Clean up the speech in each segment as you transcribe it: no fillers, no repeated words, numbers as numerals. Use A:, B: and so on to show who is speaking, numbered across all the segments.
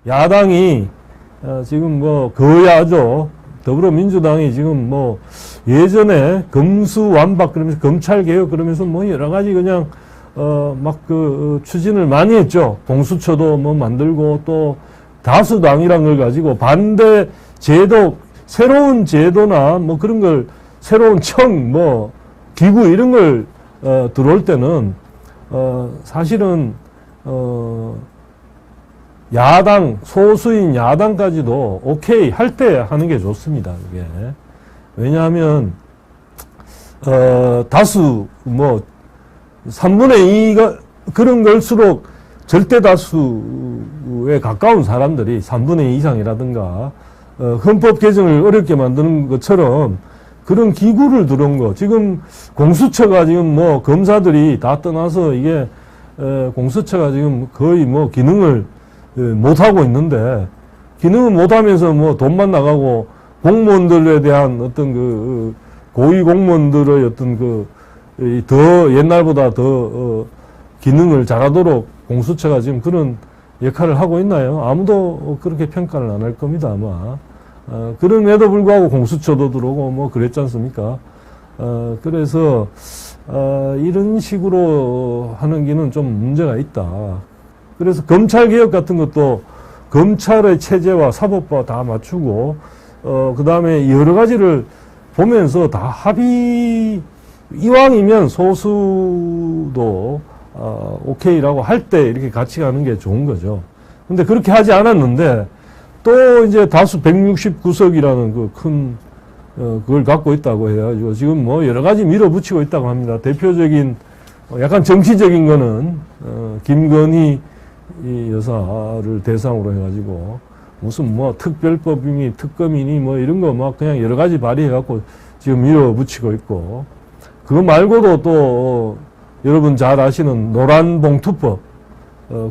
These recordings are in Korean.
A: 야당이 지금 뭐 거야죠. 더불어민주당이 지금 뭐 예전에 검수완박 그러면서 검찰개혁 그러면서 뭐 여러 가지 그냥 막 그 추진을 많이 했죠. 공수처도 뭐 만들고 또 다수당이란 걸 가지고 반대 제도, 새로운 제도나 뭐 그런 걸 새로운 청, 뭐 기구 이런 걸 들어올 때는 사실은 야당, 소수인 야당까지도 오케이 할 때 하는 게 좋습니다. 이게. 왜냐하면, 다수, 뭐, 3분의 2가, 그런 걸수록 절대 다수에 가까운 사람들이 3분의 2 이상이라든가, 헌법 개정을 어렵게 만드는 것처럼 그런 기구를 들어온 거. 지금 공수처가 지금 뭐 검사들이 다 떠나서 이게, 공수처가 지금 거의 뭐 기능을 못하고 있는데, 기능은 못하면서 뭐 돈만 나가고 공무원들에 대한 어떤 그 고위 공무원들의 어떤 더 옛날보다 더 기능을 잘하도록 공수처가 지금 그런 역할을 하고 있나요? 아무도 그렇게 평가를 안 할 겁니다, 아마. 그럼에도 불구하고 공수처도 들어오고 뭐 그랬지 않습니까? 그래서 이런 식으로 하는 게는 좀 문제가 있다. 그래서 검찰개혁 같은 것도 검찰의 체제와 사법과 다 맞추고, 그 다음에 여러 가지를 보면서 다 이왕이면 소수도, 오케이라고 할 때 이렇게 같이 가는 게 좋은 거죠. 근데 그렇게 하지 않았는데, 또 이제 다수 169석이라는 그 큰, 그걸 갖고 있다고 해가지고 지금 뭐 여러 가지 밀어붙이고 있다고 합니다. 대표적인, 약간 정치적인 거는, 김건희 이 여사를 대상으로 해가지고 무슨 뭐 특별법이니 특검이니 뭐 이런 거 막 그냥 여러 가지 발의해갖고 지금 밀어붙이고 있고, 그거 말고도 또 여러분 잘 아시는 노란봉투법,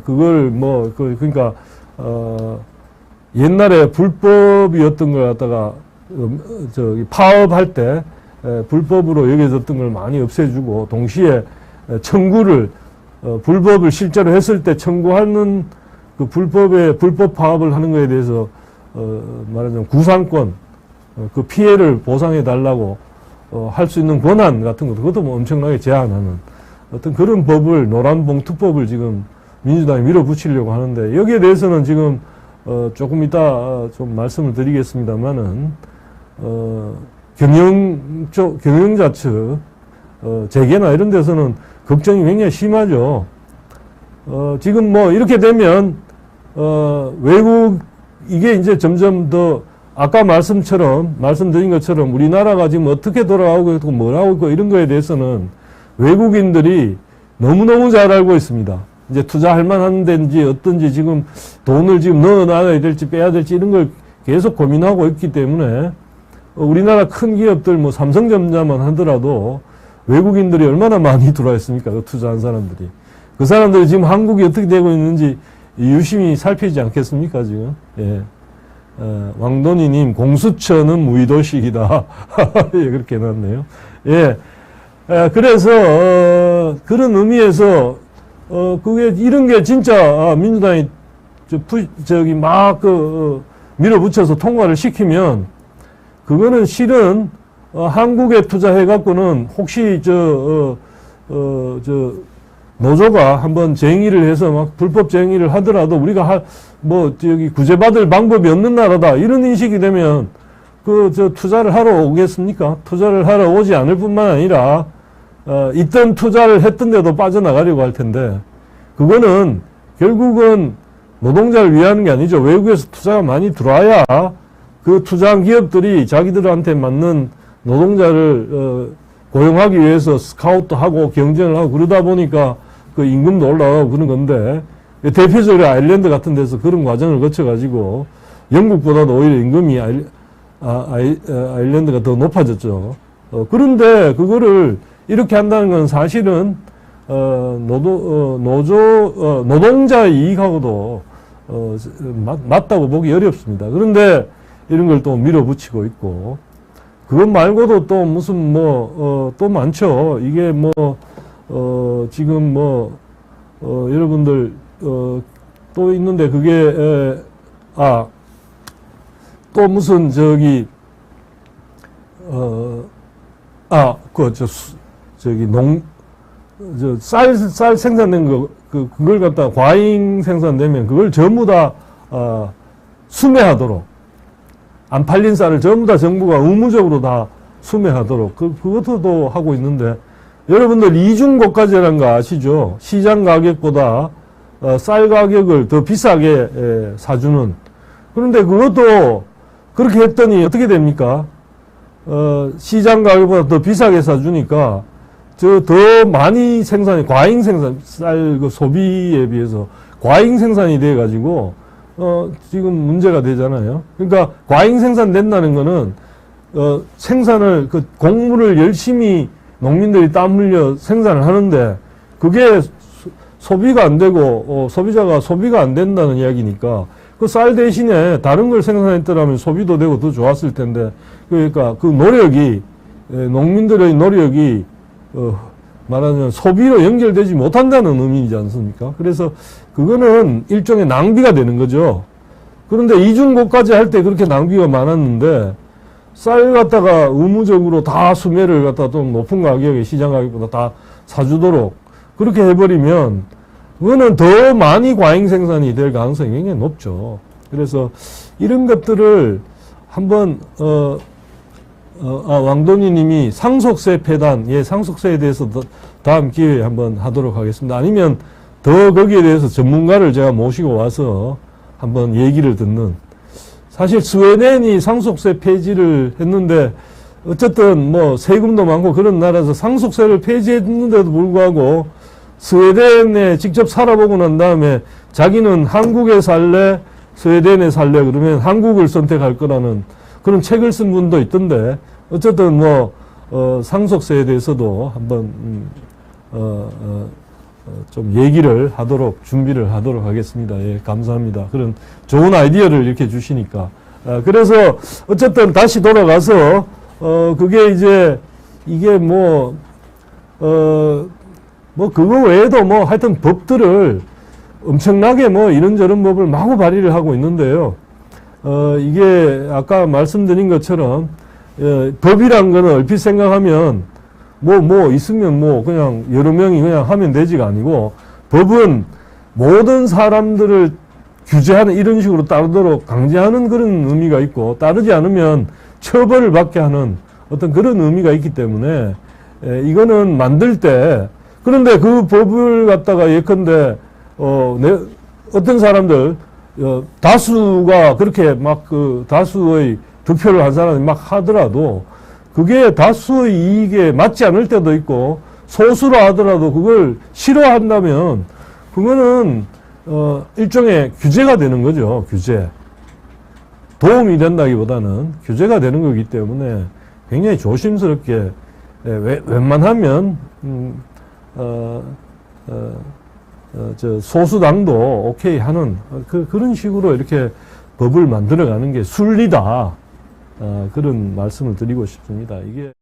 A: 그걸 뭐 그러니까 옛날에 불법이었던 걸 갖다가 저기 파업할 때 불법으로 여겨졌던 걸 많이 없애주고, 동시에 청구를 불법을 실제로 했을 때 청구하는 그 불법 파업을 하는 것에 대해서 말하자면 구상권, 그 피해를 보상해 달라고 할 수 있는 권한 같은 것도 그것도 뭐 엄청나게 제한하는 어떤 그런 법을, 노란봉투법을 지금 민주당이 밀어붙이려고 하는데, 여기에 대해서는 지금 조금 이따 좀 말씀을 드리겠습니다만은 경영자 측 재계나 이런 데서는 걱정이 굉장히 심하죠. 지금 뭐 이렇게 되면 외국, 이게 이제 점점 더 아까 말씀드린 것처럼 우리나라가 지금 어떻게 돌아가고 있고 뭘 하고 있고 이런 거에 대해서는 외국인들이 너무너무 잘 알고 있습니다. 이제 투자할 만한 데인지 어떤지 지금 돈을 지금 넣어놔야 될지 빼야 될지 이런 걸 계속 고민하고 있기 때문에 우리나라 큰 기업들 뭐 삼성전자만 하더라도 외국인들이 얼마나 많이 들어와 있습니까? 그 투자한 사람들이. 그 사람들이 지금 한국이 어떻게 되고 있는지 유심히 살피지 않겠습니까, 지금? 예. 왕돈이님, 공수처는 무의도식이다. 예, 그렇게 해놨네요. 예. 그래서, 그런 의미에서, 그게, 이런 게 진짜, 민주당이, 밀어붙여서 통과를 시키면, 그거는 실은, 한국에 투자해갖고는 혹시 노조가 한번 쟁의를 해서 막 불법 쟁의를 하더라도 우리가 구제받을 방법이 없는 나라다. 이런 인식이 되면 투자를 하러 오겠습니까? 투자를 하러 오지 않을 뿐만 아니라, 있던 투자를 했던 데도 빠져나가려고 할 텐데, 그거는 결국은 노동자를 위하는 게 아니죠. 외국에서 투자가 많이 들어와야 그 투자한 기업들이 자기들한테 맞는 노동자를 고용하기 위해서 스카우트 하고 경쟁을 하고 그러다 보니까 그 임금도 올라가고 그런 건데, 대표적으로 아일랜드 같은 데서 그런 과정을 거쳐가지고 영국보다도 오히려 임금이 아일랜드가 더 높아졌죠. 그런데 그거를 이렇게 한다는 건 사실은 노동자의 이익하고도 맞다고 보기 어렵습니다. 그런데 이런 걸 또 밀어붙이고 있고, 그것 말고도 또 무슨 또 많죠. 이게 지금 여러분들 또 있는데, 그게 또 무슨, 쌀 생산된 거, 그걸 갖다 과잉 생산되면 그걸 전부 다, 수매하도록, 안 팔린 쌀을 전부 다 정부가 의무적으로 다 수매하도록, 그것도 하고 있는데, 여러분들 이중고가제라는 거 아시죠? 시장 가격보다, 쌀 가격을 더 비싸게 사주는. 그런데 그것도 그렇게 했더니 어떻게 됩니까? 시장 가격보다 더 비싸게 사주니까, 더 많이 과잉 생산, 쌀 소비에 비해서 과잉 생산이 돼가지고, 지금 문제가 되잖아요. 그러니까 과잉 생산된다는 거는, 생산을, 곡물을 열심히 농민들이 땀 흘려 생산을 하는데, 그게 소비가 안 되고, 소비자가 소비가 안 된다는 이야기니까, 그 쌀 대신에 다른 걸 생산했더라면 소비도 되고 더 좋았을 텐데, 그러니까 그 노력이, 농민들의 노력이, 말하자면 소비로 연결되지 못한다는 의미이지 않습니까? 그래서 그거는 일종의 낭비가 되는 거죠. 그런데 이중고가제 할 때 그렇게 낭비가 많았는데, 쌀 갖다가 의무적으로 다 수매를 갖다 좀 높은 가격에 시장 가격보다 다 사주도록 그렇게 해버리면 그거는 더 많이 과잉 생산이 될 가능성이 굉장히 높죠. 그래서 이런 것들을 한번 왕돈이 님이 상속세 폐단, 상속세에 대해서 다음 기회에 한번 하도록 하겠습니다. 아니면 더 거기에 대해서 전문가를 제가 모시고 와서 한번 얘기를 듣는. 사실 스웨덴이 상속세 폐지를 했는데 어쨌든 뭐 세금도 많고 그런 나라에서 상속세를 폐지했는데도 불구하고 스웨덴에 직접 살아보고 난 다음에 자기는 한국에 살래, 스웨덴에 살래 그러면 한국을 선택할 거라는 그런 책을 쓴 분도 있던데 어쨌든 뭐 상속세에 대해서도 한번 좀 얘기를 하도록 준비를 하도록 하겠습니다. 예, 감사합니다. 그런 좋은 아이디어를 이렇게 주시니까. 그래서 어쨌든 다시 돌아가서 그게 이제 이게 뭐 그거 외에도 뭐 하여튼 법들을 엄청나게 뭐 이런저런 법을 마구 발의를 하고 있는데요. 이게 아까 말씀드린 것처럼 법이란 거는 얼핏 생각하면 뭐 있으면 뭐 그냥 여러 명이 그냥 하면 되지가 아니고 법은 모든 사람들을 규제하는 이런 식으로 따르도록 강제하는 그런 의미가 있고 따르지 않으면 처벌을 받게 하는 어떤 그런 의미가 있기 때문에 이거는 만들 때 그런데 그 법을 갖다가 예컨대 어떤 사람들 다수가 그렇게 막 다수의 득표를 한 사람이 막 하더라도 그게 다수의 이익에 맞지 않을 때도 있고 소수로 하더라도 그걸 싫어한다면 그거는 일종의 규제가 되는 거죠. 규제. 도움이 된다기보다는 규제가 되는 거기 때문에 굉장히 조심스럽게 웬만하면 소수당도 오케이 하는 그런 식으로 이렇게 법을 만들어가는 게 순리다. 그런 말씀을 드리고 싶습니다. 이게